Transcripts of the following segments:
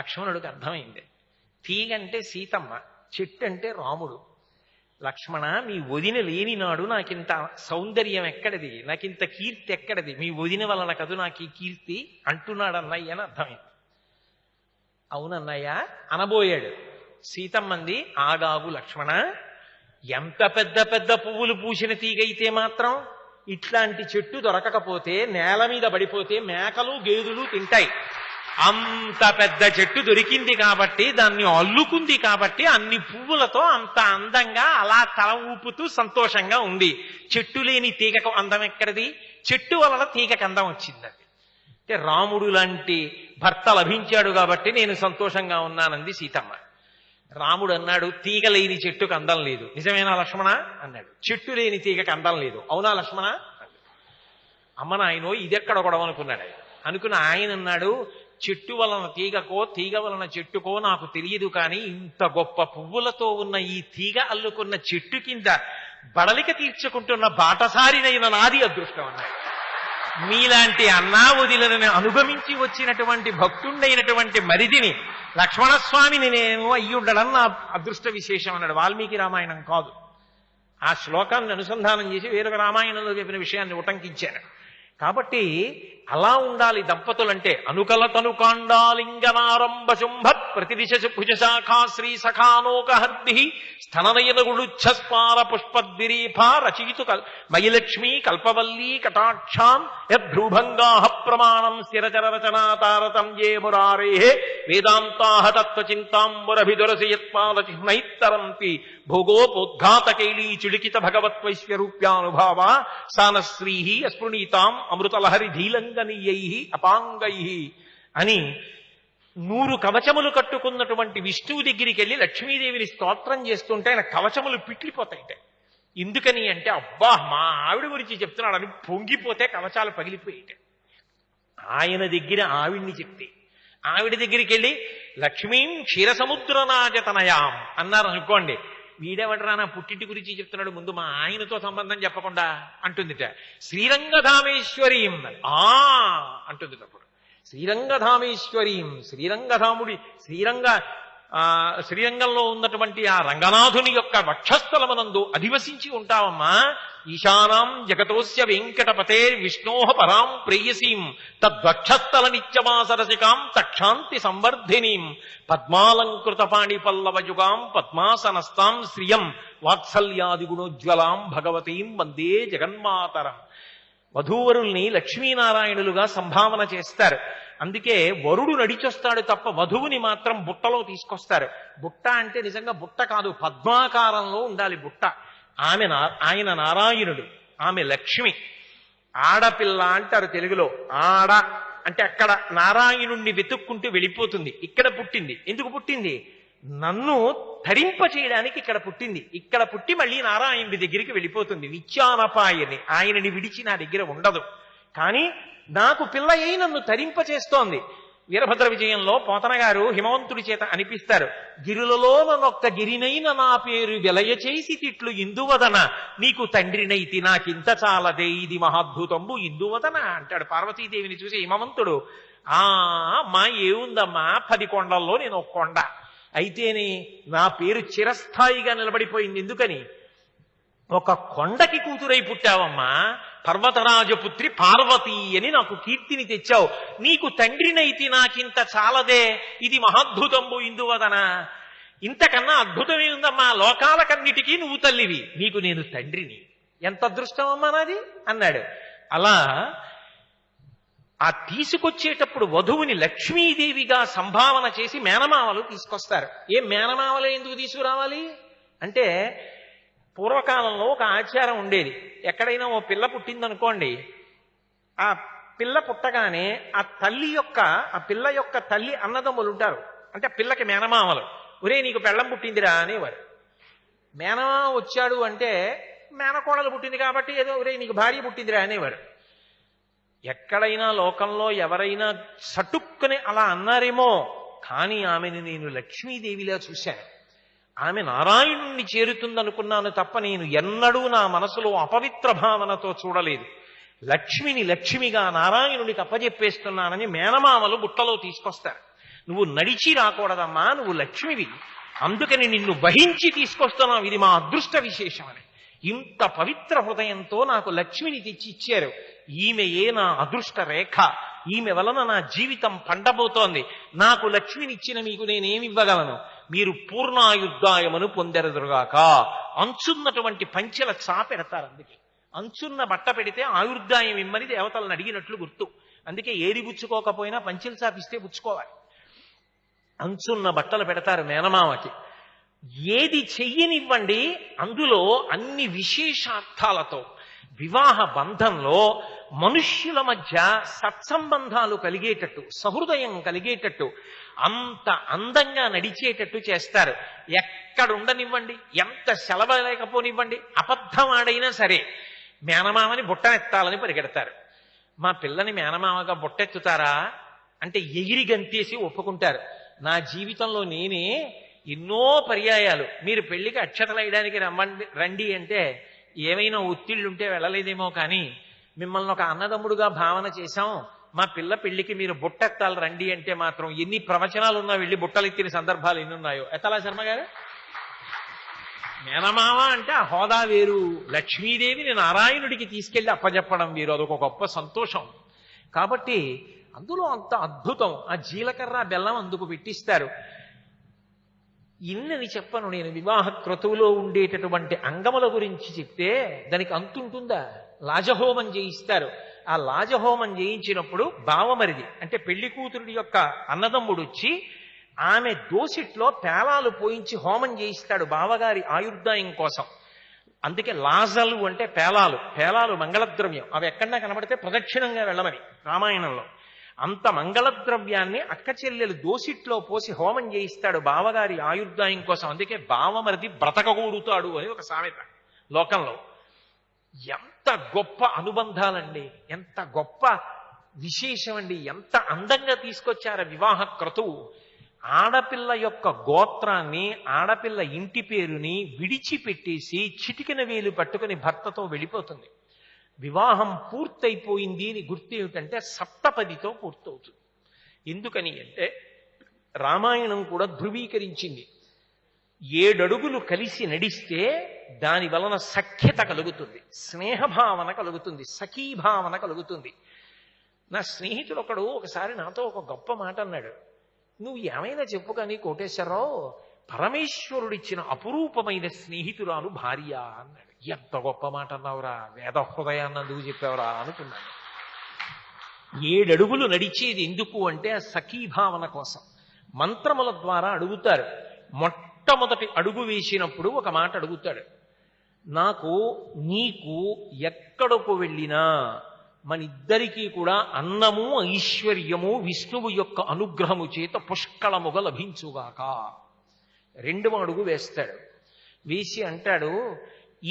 లక్ష్మణుడికి అర్థమైంది. తీగ అంటే సీతమ్మ, చెట్టు అంటే రాముడు. లక్ష్మణ, మీ వదిన లేని నాడు నాకింత సౌందర్యం ఎక్కడిది, నాకింత కీర్తి ఎక్కడిది, మీ వదిన వలన కదు నాకు ఈ కీర్తి అంటున్నాడు అన్నయ్య అని అర్థమైంది. అవునన్నయ్య అనబోయాడు. సీతమ్మంది, ఆగాగు లక్ష్మణ, ఎంత పెద్ద పెద్ద పువ్వులు పూసిన తీగైతే మాత్రం ఇట్లాంటి చెట్టు దొరకకపోతే నేల మీద పడిపోతే మేకలు గేదెలు తింటాయి. అంత పెద్ద చెట్టు దొరికింది కాబట్టి, దాన్ని అల్లుకుంది కాబట్టి అన్ని పువ్వులతో అంత అందంగా అలా తల ఊపుతూ సంతోషంగా ఉంది. చెట్టు లేని తీగకు అందం ఎక్కడిది? చెట్టు వలన తీగకు అందం వచ్చిందండి. అంటే రాముడు లాంటి భర్త లభించాడు కాబట్టి నేను సంతోషంగా ఉన్నానంది సీతమ్మ. రాముడు అన్నాడు, తీగ లేని చెట్టుకు అందం లేదు. నిజమేనా లక్ష్మణ అన్నాడు. చెట్టు లేని తీగకు అందం లేదు. అవునా లక్ష్మణ అన్నాడు. అమ్మ నాయనో ఇదెక్కడ గొడవ అనుకున్నాడు. అనుకున్న ఆయన అన్నాడు, చెట్టు వలన తీగకో తీగ వలన చెట్టుకో నాకు తెలియదు, కానీ ఇంత గొప్ప పువ్వులతో ఉన్న ఈ తీగ అల్లుకున్న చెట్టు కింద బడలిక తీర్చుకుంటున్న బాటసారినైన నాది అదృష్టం అన్నాడు. మీలాంటి అన్నా వదిలను అనుగమించి వచ్చినటువంటి భక్తుండైనటువంటి మరిదిని లక్ష్మణస్వామిని నేను అయ్యుండడం నా అదృష్ట విశేషం అన్నాడు. వాల్మీకి రామాయణం కాదు. ఆ శ్లోకాన్ని అనుసంధానం చేసి వేరొక రామాయణంలో చెప్పిన విషయాన్ని ఉటంకించాను. కాబట్టి అలా ఉండాలి దంపతులంటే. అనుకలతనుకాండాలింగనారంభ శుంభత్ ప్రతిదిశ భుజశాఖా శ్రీ సఖానోకహర్ది స్థననయన గుళుచ్ఛస్పార పుష్పద్విరీఫ రచయితు మయిలక్ష్మీ కల్పవల్లీ కటాక్షాం యద్భ్రూభంగా ప్రమాణం స్థిరచర రచనా తారతం జే మురారే వేదాంతాహ తత్వచింతాంబురభిదురసి యత్పాద చిహ్నైత్తరంతి భోగోపోద్ఘాతకైలీ చులికిత భగవత్వైశ్వరూప్యానుభావ సానశ్రీ అస్పృణీతాం అమృతలహరి ధీలంగనీయై అపాంగై అని 100 కవచములు కట్టుకున్నటువంటి విష్ణువు దగ్గరికి వెళ్ళి లక్ష్మీదేవిని స్తోత్రం చేస్తుంటే ఆయన కవచములు పిట్లిపోతాయిట. ఎందుకని అంటే, అబ్బా మా ఆవిడ గురించి చెప్తున్నాడని పొంగిపోతే కవచాలు పగిలిపోయేట. ఆయన దగ్గర ఆవిడ్ని చెప్తే, ఆవిడ దగ్గరికి వెళ్ళి లక్ష్మీం క్షీరసముద్రనాజతనయాం అన్నారు అనుకోండి, వీడెవడరా నా పుట్టింటి గురించి చెప్తున్నాడు, ముందు మా ఆయనతో సంబంధం చెప్పకుండా అంటుందిట. శ్రీరంగధామేశ్వరీం అంటుంది. అప్పుడు శ్రీరంగధామేశ్వరీం, శ్రీరంగంలో ఉన్నటువంటి ఆ రంగనాథుని యొక్క వక్షస్థలమునందు అధివసించి ఉంటావమ్మా. ఈశానాం జగతోస్య వెంకటపతే విష్ణోః పరాం ప్రేయసీం తద్వక్షస్థల నిత్యమాసరసికాం తక్షాంతి సంవర్ధినీం పద్మాలంకృత పాణిపల్లవయుగాం పద్మాసనస్తాం శ్రియం వాత్సల్యాది గుణోజ్వలాం భగవతీం వందే జగన్మాతరం. వధూవరుల్ని లక్ష్మీనారాయణులుగా సంభావన చేస్తారు. అందుకే వరుడు నడిచొస్తాడు తప్ప వధువుని మాత్రం బుట్టలో తీసుకొస్తారు. బుట్ట అంటే నిజంగా బుట్ట కాదు, పద్మాకారంలో ఉండాలి బుట్ట. ఆయన నారాయణుడు, ఆమె లక్ష్మి. ఆడపిల్ల అంటారు తెలుగులో. ఆడ అంటే అక్కడ నారాయణుణ్ణి వెతుక్కుంటూ వెళ్ళిపోతుంది. ఇక్కడ పుట్టింది. ఎందుకు పుట్టింది? నన్ను ధరింప చేయడానికి ఇక్కడ పుట్టింది. ఇక్కడ పుట్టి మళ్ళీ నారాయణుడి దగ్గరికి వెళ్ళిపోతుంది. నిత్యానపాయని, ఆయనని విడిచి నా దగ్గర ఉండదు. కానీ నాకు పిల్ల అయి నన్ను తరింప చేస్తోంది. వీరభద్ర విజయంలో పోతన గారు హిమవంతుడి చేత అనిపిస్తారు, గిరులలో నన్నొక్క గిరినైన నా పేరు వెలయ చేసి తిట్లు ఇందువదన నీకు తండ్రినైతి నాకింత చాలదే ఇది మహాద్భుతంబు ఇందువదన అంటాడు. పార్వతీదేవిని చూసి హిమవంతుడు, అమ్మా ఏముందమ్మా, 10 కొండల్లో నేను ఒక కొండ అయితేనే నా పేరు చిరస్థాయిగా నిలబడిపోయింది. ఎందుకని? ఒక కొండకి కూతురై పుట్టావమ్మా, పర్వతరాజపుత్రి పార్వతీ అని నాకు కీర్తిని తెచ్చావు. నీకు తండ్రినైతి నాకింత చాలదే ఇది మహాద్భుతంబు ఇందువదన. ఇంతకన్నా అద్భుతమేముందమ్మా, లోకాలకన్నిటికీ నువ్వు తల్లివి, నీకు నేను తండ్రిని. ఎంత అదృష్టం అమ్మా నాది అన్నాడు. అలా ఆ తీసుకొచ్చేటప్పుడు వధువుని లక్ష్మీదేవిగా సంభావన చేసి మేనమామలు తీసుకొస్తారు. ఏ మేనమామలు ఎందుకు తీసుకురావాలి అంటే, పూర్వకాలంలో ఒక ఆచారం ఉండేది. ఎక్కడైనా ఓ పిల్ల పుట్టిందనుకోండి, ఆ పిల్ల పుట్టగానే ఆ పిల్ల యొక్క తల్లి అన్నదమ్ములు ఉంటారు. అంటే ఆ పిల్లకి మేనమామలు, ఒరే నీకు పెళ్ళం పుట్టిందిరా అనేవారు. మేనమామ వచ్చాడు అంటే మేనకోడలు పుట్టింది కాబట్టి ఏదో ఒరే నీకు భార్య పుట్టిందిరా అనేవారు. ఎక్కడైనా లోకంలో ఎవరైనా సటుక్కుని అలా అన్నారేమో, కానీ ఆమెను నేను లక్ష్మీదేవిలా చూశాను. ఆమె నారాయణుణ్ణి చేరుతుందనుకున్నాను తప్ప నేను ఎన్నడూ నా మనసులో అపవిత్ర భావనతో చూడలేదు. లక్ష్మిని లక్ష్మిగా నారాయణునికి అప్పజెప్పేస్తున్నానని మేనమామలు బుట్టలో తీసుకొస్తారు. నువ్వు నడిచి రాకూడదమ్మా, నువ్వు లక్ష్మివి, అందుకని నిన్ను వహించి తీసుకొస్తున్నావు, ఇది మా అదృష్ట విశేషం అని. ఇంత పవిత్ర హృదయంతో నాకు లక్ష్మిని తెచ్చి ఇచ్చారు, ఈమెయే నా అదృష్ట రేఖ, ఈమె వలన నా జీవితం పండబోతోంది, నాకు లక్ష్మినిచ్చిన మీకు నేనేమివ్వగలను, మీరు పూర్ణాయుద్ధాయమును పొందెరదురుగాక. అంచున్నటువంటి పంచెల చాపెడతారు, అందుకే అంచున్న బట్ట పెడితే ఆయుర్దాయం ఇమ్మని దేవతలను అడిగినట్లు గుర్తు. అందుకే ఏది పుచ్చుకోకపోయినా పంచెలు చాపిస్తే పుచ్చుకోవాలి. అంచున్న బట్టలు పెడతారు మేనమామకి. ఏది చెయ్యనివ్వండి, అందులో అన్ని విశేషార్థాలతో వివాహ బంధంలో మనుష్యుల మధ్య సత్సంబంధాలు కలిగేటట్టు, సహృదయం కలిగేటట్టు, అంత అందంగా నడిచేటట్టు చేస్తారు. ఎక్కడుండనివ్వండి, ఎంత సెలవు లేకపోనివ్వండి, అబద్ధం ఆడైనా సరే మేనమామని బుట్టనెత్తాలని పరిగెడతారు. మా పిల్లని మేనమామగా బుట్టెత్తుతారా అంటే ఎగిరి గంతేసి ఒప్పుకుంటారు. నా జీవితంలో నేనే ఎన్నో పర్యాయాలు మీరు పెళ్లికి అక్షతలు వేయడానికి రండి అంటే ఏమైనా ఒత్తిళ్లుంటే వెళ్ళలేదేమో, కానీ మిమ్మల్ని ఒక అన్నదమ్ముడుగా భావన చేశాం, మా పిల్ల పెళ్లికి మీరు బుట్టెత్తాలి రండి అంటే మాత్రం ఎన్ని ప్రవచనాలు ఉన్నా వెళ్ళి బుట్టలెత్తిన సందర్భాలు ఎన్నున్నాయో. ఎత్తలా శర్మ గారు? మేనమామ అంటే ఆ హోదా వేరు, లక్ష్మీదేవిని నారాయణుడికి తీసుకెళ్లి అప్పజెప్పడం వేరు, అదొక గొప్ప సంతోషం. కాబట్టి అందులో అంత అద్భుతం. ఆ జీలకర్ర బెల్లం అందుకు పెట్టిస్తారు. ఇన్నని చెప్పను నేను. వివాహ క్రతువులో ఉండేటటువంటి అంగముల గురించి చెప్తే దానికి అంతుంటుందా? లాజహోమం చేయిస్తారు. ఆ లాజహోమం చేయించినప్పుడు బావమరిది అంటే పెళ్లి కూతురుడి యొక్క అన్నదమ్ముడు వచ్చి ఆమె దోసిట్లో పేలాలు పోయించి హోమం చేయిస్తాడు బావగారి ఆయుర్దాయం కోసం. అందుకే లాజలు అంటే పేలాలు. పేలాలు మంగళద్రవ్యం. అవి ఎక్కడన్నా కనబడితే ప్రదక్షిణంగా వెళ్ళమని రామాయణంలో. అంత మంగళద్రవ్యాన్ని అక్క చెల్లెలు దోసిట్లో పోసి హోమం చేయిస్తాడు బావగారి ఆయుర్దాయం కోసం. అందుకే బావమరిది బ్రతకగూడుతాడు అని ఒక సామెత లోకంలో. ఎంత గొప్ప అనుబంధాలండి, ఎంత గొప్ప విశేషమండి, ఎంత అందంగా తీసుకొచ్చారు వివాహ క్రతువు. ఆడపిల్ల యొక్క గోత్రాన్ని, ఆడపిల్ల ఇంటి పేరుని విడిచిపెట్టేసి చిటికిన వేలు పట్టుకుని భర్తతో వెళ్ళిపోతుంది. వివాహం పూర్తయిపోయింది అని గుర్తు ఏమిటంటే సప్తపదితో పూర్తవుతుంది. ఎందుకని అంటే రామాయణం కూడా ధృవీకరించింది. 7 అడుగులు కలిసి నడిస్తే దాని వలన సఖ్యత కలుగుతుంది, స్నేహభావన కలుగుతుంది, సఖీభావన కలుగుతుంది. నా స్నేహితుడు ఒకడు ఒకసారి నాతో ఒక గొప్ప మాట అన్నాడు. నువ్వు ఏమైనా చెప్పు కానీ కోటేశ్వరరావు, పరమేశ్వరుడిచ్చిన అపురూపమైన స్నేహితురాలు భార్య అన్నాడు. ఎంత గొప్ప మాట అన్నావురా, వేద హృదయాన్ని అందుకు చెప్పావురా అనుకున్నాను. 7 అడుగులు నడిచేది ఎందుకు అంటే ఆ సఖీభావన కోసం. మంత్రముల ద్వారా అడుగుతారు. మొట్టమొదటి అడుగు వేసినప్పుడు ఒక మాట అడుగుతాడు, నాకు నీకు ఎక్కడకు వెళ్ళినా మనిద్దరికీ కూడా అన్నము ఐశ్వర్యము విష్ణువు యొక్క అనుగ్రహము చేత పుష్కళముగా లభించుగాక. 2వ అడుగు వేస్తాడు. వేసి అంటాడు,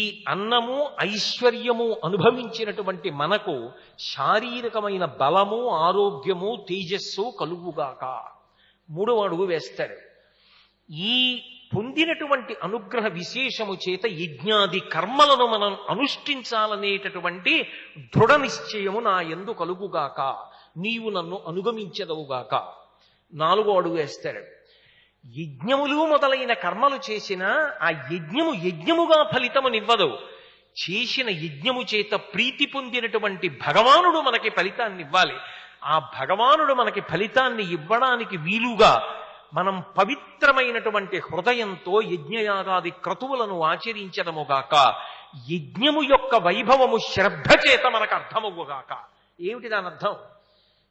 ఈ అన్నము ఐశ్వర్యము అనుభవించినటువంటి మనకు శారీరకమైన బలము ఆరోగ్యము తేజస్సు కలుగుగాక. 3వ అడుగు వేస్తాడు. ఈ పొందినటువంటి అనుగ్రహ విశేషము చేత యజ్ఞాది కర్మలను మనం అనుష్ఠించాలనేటటువంటి దృఢ నిశ్చయము నా యందు కలుగుగాక, నీవు నన్ను అనుగమించదవుగాక. 4వ అడుగు వేస్తాడు. యజ్ఞములు మొదలైన కర్మలు చేసిన ఆ యజ్ఞము యజ్ఞముగా ఫలితమునివ్వదు. చేసిన యజ్ఞము చేత ప్రీతి పొందినటువంటి భగవానుడు మనకి ఫలితాన్ని ఇవ్వాలి. ఆ భగవానుడు మనకి ఫలితాన్ని ఇవ్వడానికి వీలుగా మనం పవిత్రమైనటువంటి హృదయంతో యజ్ఞయాగాది క్రతువులను ఆచరించడముగాక. యజ్ఞము యొక్క వైభవము శ్రద్ధ చేత మనకు అర్థమవుగాక. ఏమిటి దాని అర్థం?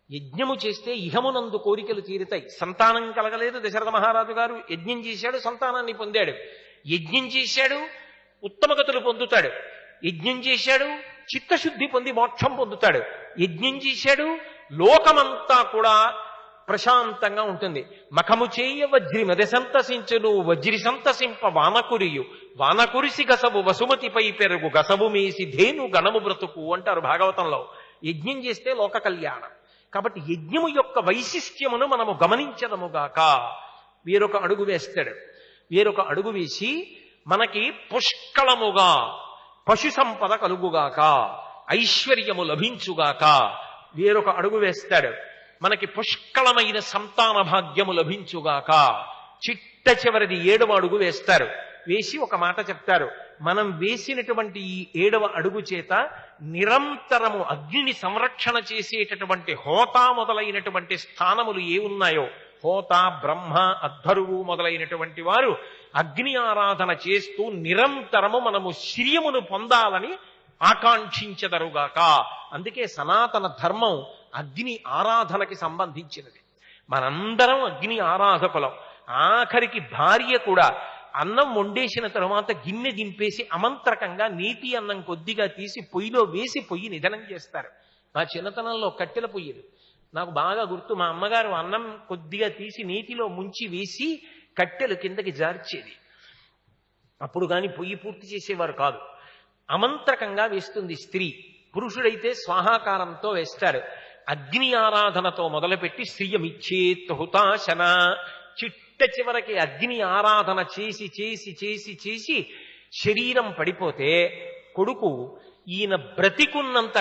యజ్ఞము చేస్తే ఇహమునందు కోరికలు తీరుతాయి. సంతానం కలగలేదు, దశరథ మహారాజు గారు యజ్ఞం చేశాడు, సంతానాన్ని పొందాడు. యజ్ఞం చేశాడు, ఉత్తమగతులు పొందుతాడు. యజ్ఞం చేశాడు, చిత్తశుద్ధి పొంది మోక్షం పొందుతాడు. యజ్ఞం చేశాడు, లోకమంతా కూడా ప్రశాంతంగా ఉంటుంది. మఖము చేయ వజ్రి మది సంతసించును, వజ్రి సంతసింప వానకురియు, వానకురిసి గసవు వసుమతిపై పెరుగు, గసవు మేసి ధేను గణము బ్రతుకు అంటారు భాగవతంలో. యజ్ఞం చేస్తే లోక కళ్యాణం. కాబట్టి యజ్ఞము యొక్క వైశిష్ట్యమును మనము గమనించదముగాక. వేరొక అడుగు వేస్తాడు. వేరొక అడుగు వేసి మనకి పుష్కళముగా పశు సంపద కలుగుగాక, ఐశ్వర్యము లభించుగాక. వేరొక అడుగు వేస్తాడు. మనకి పుష్కళమైన సంతాన భాగ్యము లభించుగాక. చిట్ట చివరిది 7వ అడుగు వేస్తారు. వేసి ఒక మాట చెప్తారు, మనం వేసినటువంటి ఈ 7వ అడుగు చేత నిరంతరము అగ్నిని సంరక్షణ చేసేటటువంటి హోత మొదలైనటువంటి స్థానములు ఏ ఉన్నాయో, హోత, బ్రహ్మ, అద్ధరువు మొదలైనటువంటి వారు అగ్ని ఆరాధన చేస్తూ నిరంతరము మనము శ్రియమును పొందాలని ఆకాంక్షించెదరుగాక. అందుకే సనాతన ధర్మం అగ్ని ఆరాధనకి సంబంధించినది. మనందరం అగ్ని ఆరాధకులం. ఆఖరికి భార్య కూడా అన్నం వండేసిన తరువాత గిన్నె దింపేసి అమంత్రకంగా నీటి అన్నం కొద్దిగా తీసి పొయ్యిలో వేసి పొయ్యి నిధనం చేస్తారు. మా చిన్నతనంలో కట్టెల పొయ్యిలు నాకు బాగా గుర్తు. మా అమ్మగారు అన్నం కొద్దిగా తీసి నీటిలో ముంచి వేసి కట్టెలు కిందకి జార్చేది. అప్పుడు కానీ పొయ్యి పూర్తి చేసేవారు కాదు. అమంత్రకంగా వేస్తుంది స్త్రీ. పురుషుడైతే స్వాహాకారంతో వేస్తారు. అగ్ని ఆరాధనతో మొదలుపెట్టి శ్రియమిచ్చేత్ హుతాశన, చిట్ట చివరికి అగ్ని ఆరాధన చేసి చేసి చేసి చేసి శరీరం పడిపోతే కొడుకు ఈయన బ్రతికున్నంత